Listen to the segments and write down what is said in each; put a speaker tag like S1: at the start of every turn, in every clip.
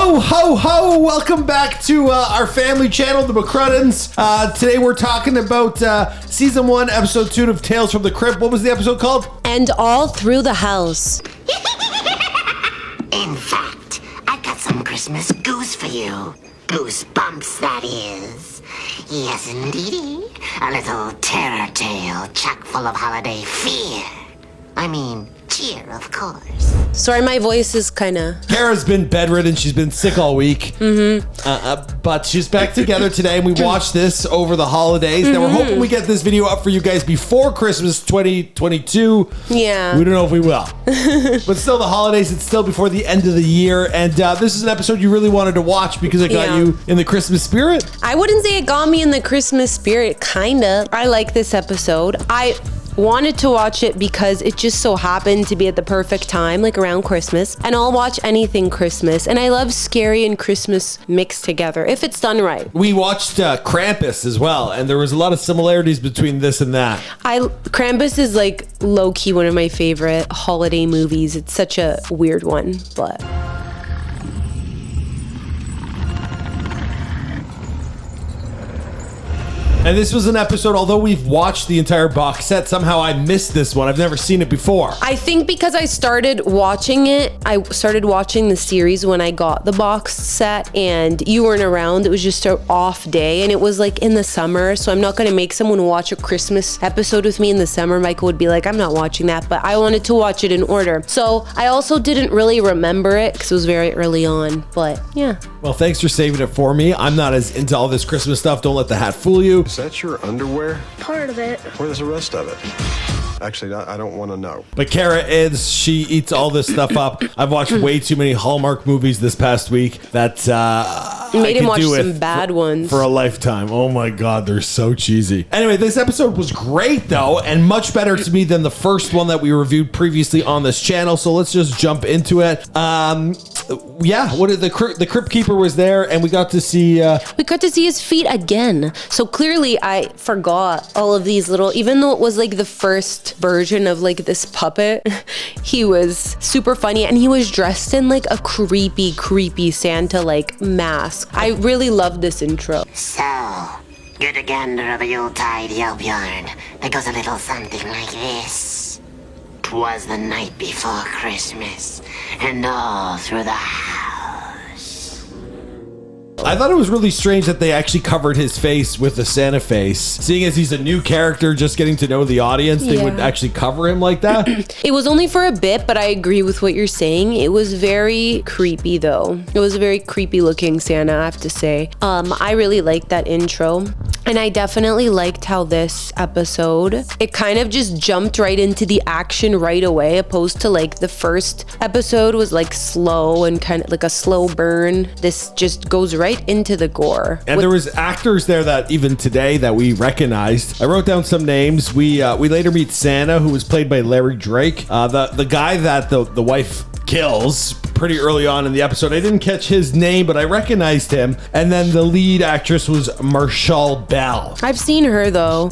S1: Ho, ho, ho! Welcome back to our family channel, the McCruddens. Today we're talking about Season 1, Episode 2 of Tales from the Crypt. What was the episode called?
S2: And All Through the House.
S3: In fact, I've got some Christmas goose for you. Goosebumps, that is. Yes, indeedy. A little terror tale chock full of holiday fear. I mean, cheer, of course.
S2: Sorry, my voice is kind of...
S1: Kara's been bedridden. She's been sick all week. But she's back together today, and we watched this over the holidays. Now, we're hoping we get this video up for you guys before Christmas 2022.
S2: Yeah.
S1: We don't know if we will. But still, the holidays, it's still before the end of the year. And this is an episode you really wanted to watch because it got you in the Christmas spirit.
S2: I wouldn't say it got me in the Christmas spirit, kind of. I like this episode. I wanted to watch it because it just so happened to be at the perfect time, like around Christmas. And I'll watch anything Christmas. And I love scary and Christmas mixed together, if it's done right.
S1: We watched Krampus as well, and there was a lot of similarities between this and that.
S2: Krampus is like low-key one of my favorite holiday movies. It's such a weird one, but...
S1: And this was an episode, although we've watched the entire box set, somehow I missed this one. I've never seen it before.
S2: I think because I started watching it, I started watching the series when I got the box set and you weren't around. It was just an off day and it was like in the summer. So I'm not going to make someone watch a Christmas episode with me in the summer. Michael would be like, I'm not watching that, but I wanted to watch it in order. So I also didn't really remember it because it was very early on, but yeah.
S1: Well, thanks for saving it for me. I'm not as into all this Christmas stuff. Don't let the hat fool you.
S4: Is that your underwear?
S5: Part of it.
S4: Where's the rest of it? Actually, I don't want to know.
S1: But Kara is, she eats all this stuff up. I've watched way too many Hallmark movies this past week that
S2: made him watch some bad ones
S1: for a lifetime. Oh my God, they're so cheesy. Anyway, this episode was great though, and much better to me than the first one that we reviewed previously on this channel. So let's just jump into it. Yeah, the Crypt Keeper was there, and we got to see
S2: his feet again. So clearly, I forgot all of these little. Even though it was like the first version of like this puppet, he was super funny, and he was dressed in like a creepy Santa like mask. I really love this intro.
S3: So, get a gander of a Yuletide Yelp yarn that goes a little something like this. 'Twas the night before Christmas, and all through the house.
S1: I thought it was really strange that they actually covered his face with a Santa face. Seeing as he's a new character, just getting to know the audience, they would actually cover him like that.
S2: It was only for a bit, but I agree with what you're saying. It was very creepy though. It was a very creepy looking Santa, I have to say. I really liked that intro. And I definitely liked how this episode, it kind of just jumped right into the action right away, opposed to like the first episode was like slow and kind of like a slow burn. This just goes right into the gore.
S1: And there was actors there that even today that we recognized. I wrote down some names. We later meet Santa, who was played by Larry Drake. The guy that the wife kills pretty early on in the episode. I didn't catch his name, but I recognized him. And then the lead actress was Marshall Bell.
S2: I've seen her though.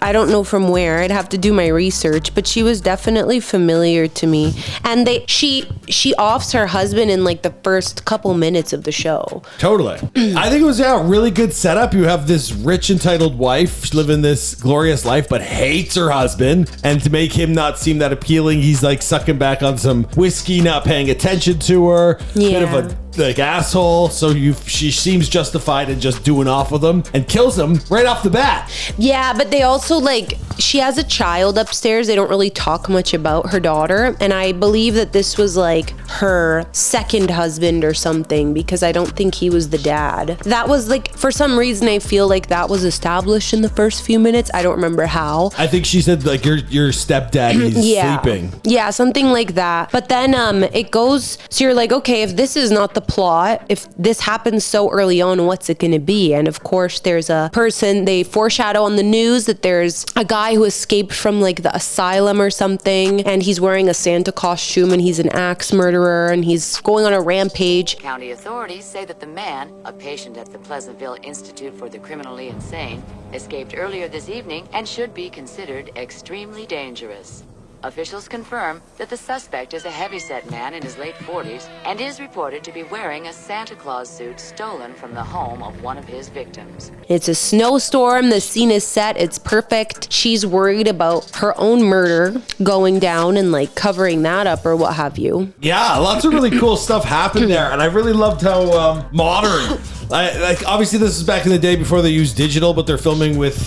S2: I don't know from where. I'd have to do my research, but she was definitely familiar to me. And she offs her husband in like the first couple minutes of the show.
S1: Totally. I think it was a really good setup. You have this rich, entitled wife living this glorious life, but hates her husband. And to make him not seem that appealing, he's like sucking back on some whiskey, not paying attention to her. Bit of a like asshole. So she seems justified in just doing off with him and kills him right off the bat.
S2: Yeah, but they also like, she has a child upstairs. They don't really talk much about her daughter. And I believe that this was like her second husband or something, because I don't think he was the dad. That was like, for some reason, I feel like that was established in the first few minutes. I don't remember how.
S1: I think she said like your stepdad is sleeping.
S2: Yeah, something like that. But then it goes, so you're like, okay, if this is not the plot, if this happens so early on, what's it gonna be? And of course there's a person, they foreshadow on the news that there's a guy who escaped from like the asylum or something, and he's wearing a Santa costume, and he's an axe murderer, and he's going on a rampage.
S6: County authorities say that the man, a patient at the Pleasantville Institute for the Criminally Insane, escaped earlier this evening and should be considered extremely dangerous. Officials confirm that the suspect is a heavyset man in his late 40s and is reported to be wearing a Santa Claus suit stolen from the home of one of his victims.
S2: It's a snowstorm. The scene is set. It's perfect. She's worried about her own murder going down and like covering that up or what have you.
S1: Yeah, lots of really cool stuff happened there, and I really loved how modern. Like obviously this is back in the day before they used digital, but they're filming with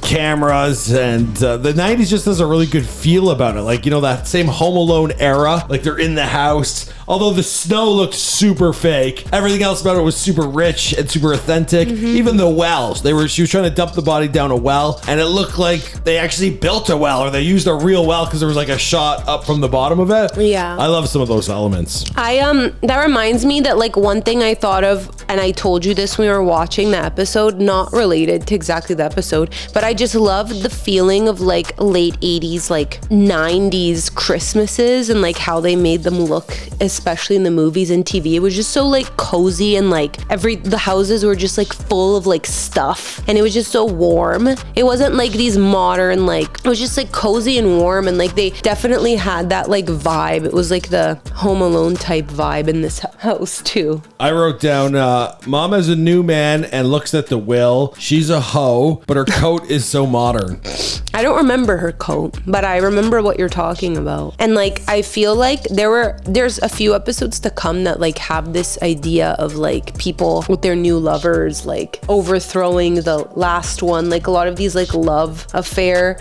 S1: cameras, and the 90s just has a really good feel about it. Like, you know, that same Home Alone era, like they're in the house. Although the snow looked super fake, everything else about it was super rich and super authentic. Even the wells, she was trying to dump the body down a well, and it looked like they actually built a well, or they used a real well because there was like a shot up from the bottom of it.
S2: Yeah,
S1: I love some of those elements.
S2: That reminds me that like one thing I thought of, and I told you this when we were watching the episode, not related to exactly the episode, but I just loved the feeling of like late 80s, like 90s Christmases, and like how they made them look, especially in the movies and TV. It was just so like cozy, and like the houses were just like full of like stuff, and it was just so warm. It wasn't like these modern, like, it was just like cozy and warm, and like they definitely had that like vibe. It was like the Home Alone type vibe in this house too.
S1: I wrote down, Mom has a new man and looks at the will. She's a hoe, but her coat is so modern.
S2: I don't remember her coat, but I remember what you're talking about. And like, I feel like there's a few episodes to come that like have this idea of like people with their new lovers, like overthrowing the last one. Like a lot of these like love affair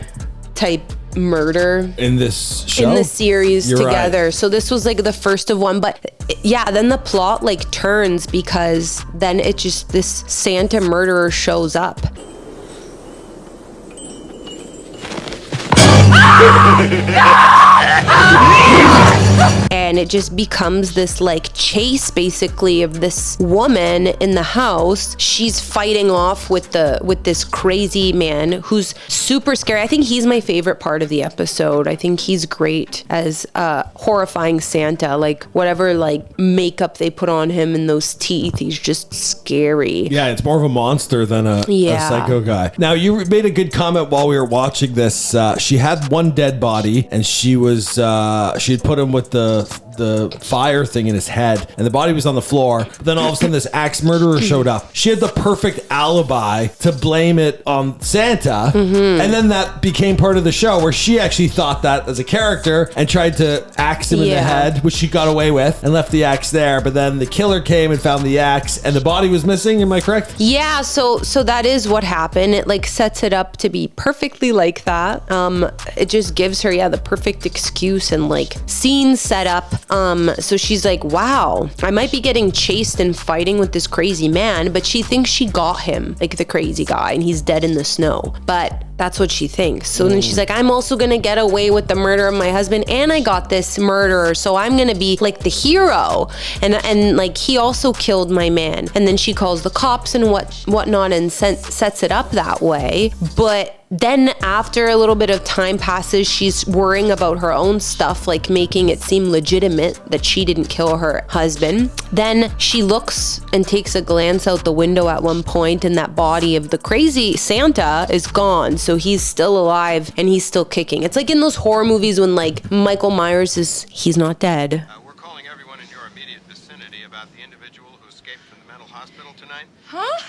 S2: type murder
S1: in this show,
S2: in the series. You're together.
S1: Right.
S2: So this was like the first of one, but yeah, then the plot like turns because then it just, this Santa murderer shows up. And it just becomes this like chase basically of this woman in the house. She's fighting off with this crazy man who's super scary. I think he's my favorite part of the episode. I think he's great as horrifying Santa. Like whatever like makeup they put on him and those teeth, he's just scary.
S1: Yeah, it's more of a monster than a psycho guy. Now, you made a good comment while we were watching this. She had one dead body, and she had put him with the fire thing in his head, and the body was on the floor. But then all of a sudden this axe murderer showed up. She had the perfect alibi to blame it on Santa, and then that became part of the show where she actually thought that as a character and tried to axe him in the head, which she got away with and left the axe there. But then the killer came and found the axe, and the body was missing. Am I correct?
S2: Yeah, so that is what happened. It like sets it up to be perfectly like that. It just gives her the perfect excuse and like scene set up. So she's like, wow, I might be getting chased and fighting with this crazy man, but she thinks she got him, like the crazy guy, and he's dead in the snow. But that's what she thinks. So then she's like, I'm also gonna get away with the murder of my husband, and I got this murderer, so I'm gonna be like the hero. And like he also killed my man. And then she calls the cops and whatnot and sets it up that way. But then after a little bit of time passes, she's worrying about her own stuff, like making it seem legitimate that she didn't kill her husband. Then she looks and takes a glance out the window at one point, and that body of the crazy Santa is gone. So he's still alive and he's still kicking. It's like in those horror movies when like Michael Myers he's not dead.
S4: We're calling everyone in your immediate vicinity about the individual who escaped from the mental hospital tonight.
S5: Huh?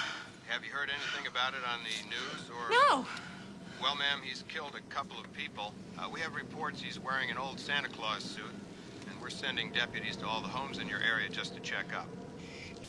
S4: Have you heard anything about it on the news or?
S5: No.
S4: Well, ma'am, he's killed a couple of people. We have reports he's wearing an old Santa Claus suit, and we're sending deputies to all the homes in your area just to check up.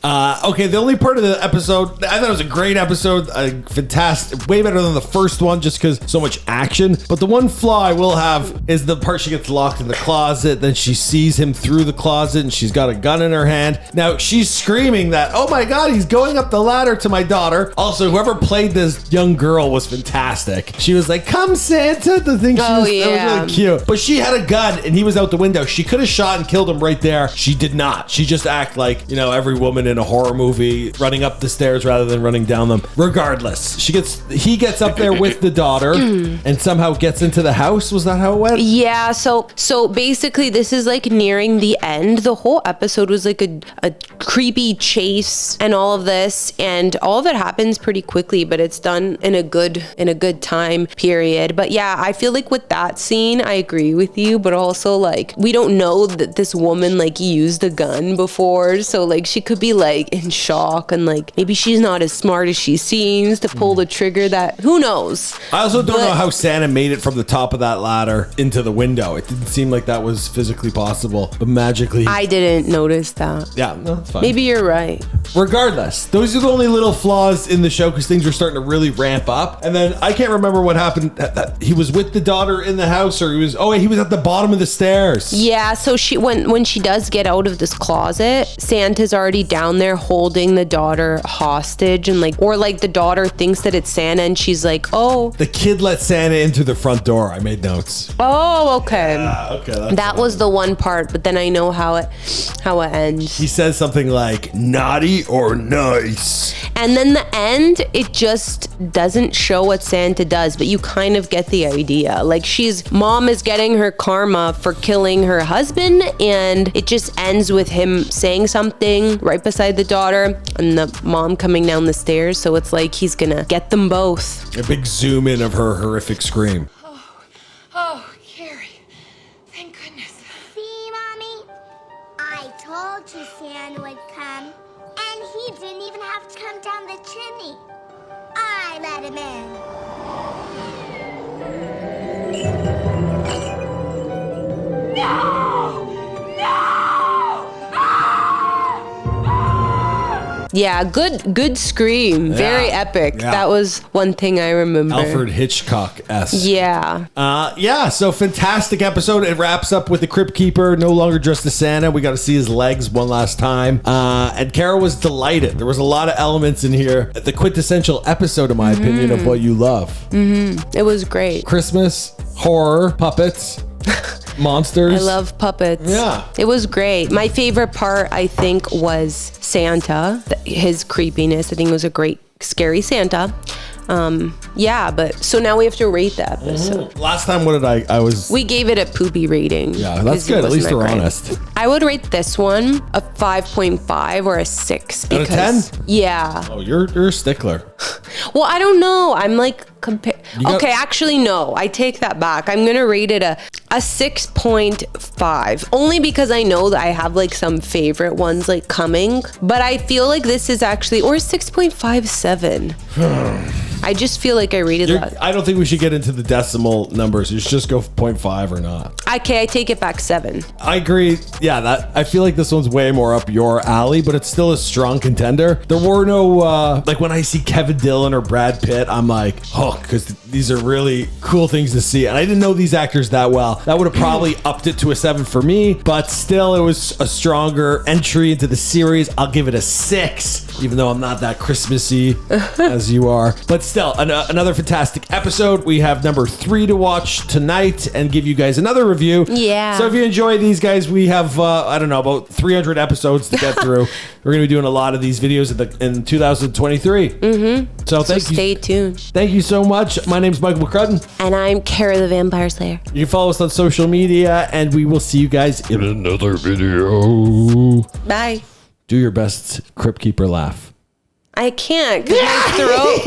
S1: Okay, the only part of the episode, I thought it was a great episode, fantastic, way better than the first one just because so much action. But the one flaw I will have is the part she gets locked in the closet, then she sees him through the closet and she's got a gun in her hand. Now, she's screaming that, oh my God, he's going up the ladder to my daughter. Also, whoever played this young girl was fantastic. She was like, come Santa, the thing that was really cute. But she had a gun and he was out the window. She could have shot and killed him right there. She did not. She just acted like, every woman in a horror movie, running up the stairs rather than running down them. Regardless, he gets up there with the daughter and somehow gets into the house. Was that how it went?
S2: Yeah, so basically this is like nearing the end. The whole episode was like a creepy chase and all of this, and all of it happens pretty quickly, but it's done in a good time period. But yeah, I feel like with that scene, I agree with you, but also like we don't know that this woman like used a gun before, so like she could be like in shock, and like maybe she's not as smart as she seems to pull the trigger. That who knows.
S1: I also don't know how Santa made it from the top of that ladder into the window. It didn't seem like that was physically possible, but magically
S2: I didn't notice that.
S1: Yeah, no, that's fine.
S2: Maybe you're right.
S1: Regardless, those are the only little flaws in the show because things are starting to really ramp up. And then I can't remember what happened. He was with the daughter in the house, or he was at the bottom of the stairs.
S2: Yeah, so she when she does get out of this closet, Santa's already down there holding the daughter hostage, and or the daughter thinks that it's Santa, and she's like, oh.
S1: The kid let Santa into the front door. I made notes.
S2: Oh, okay.
S1: Okay.
S2: That was the one part, but then I know how it ends.
S1: He says something like naughty or nice.
S2: And then the end, it just doesn't show what Santa does, but you kind of get the idea. Like mom is getting her karma for killing her husband, and it just ends with him saying something right beside the daughter and the mom coming down the stairs. So it's like he's gonna get them both.
S1: A big zoom in of her horrific scream.
S5: Oh, Carrie. Thank goodness.
S7: See, Mommy? I told you Santa would come, and he didn't even have to come down the chimney. I let him in.
S5: No!
S2: Yeah, good scream. Very epic.
S1: Yeah.
S2: That was one thing I remember.
S1: Alfred Hitchcock-esque.
S2: Yeah.
S1: So fantastic episode. It wraps up with the Crypt Keeper no longer dressed as Santa. We got to see his legs one last time. And Carol was delighted. There was a lot of elements in here. The quintessential episode, in my opinion, of what you love.
S2: It was great.
S1: Christmas, horror, puppets, monsters.
S2: I love puppets.
S1: Yeah.
S2: It was great. My favorite part, I think, was Santa. His creepiness. I think it was a great, scary Santa. But so now we have to rate the episode.
S1: Last time, what did I
S2: we gave it a poopy rating.
S1: Yeah, that's good. At least we're honest.
S2: I would rate this one a 5.5 or a 6.
S1: Out of 10?
S2: Yeah.
S1: Oh, you're a stickler.
S2: Well, I don't know. I'm like okay, actually no. I take that back. I'm gonna rate it a 6.5, only because I know that I have some favorite ones coming. But I feel like this is actually, or 6.57. I just feel like I rated that.
S1: I don't think we should get into the decimal numbers. You should just go 0.5 or not.
S2: Okay, I take it back 7.
S1: I agree. Yeah, I feel like this one's way more up your alley, but it's still a strong contender. There were no, when I see Kevin Dillon or Brad Pitt, I'm like, hooked, because these are really cool things to see. And I didn't know these actors that well. That would have probably upped it to a 7 for me, but still, it was a stronger entry into the series. I'll give it a 6, even though I'm not that Christmassy as you are. But still, another fantastic episode. We have number 3 to watch tonight and give you guys another review.
S2: Yeah.
S1: So if you enjoy these guys, we have, about 300 episodes to get through. We're going to be doing a lot of these videos in 2023. Mm-hmm. So
S2: stay tuned.
S1: Thank you so much. My name's Michael McCrudden.
S2: And I'm Kara the Vampire Slayer.
S1: You can follow us on social media, and we will see you guys in another video.
S2: Bye.
S1: Do your best Crypt Keeper laugh.
S2: I can't, because my throat...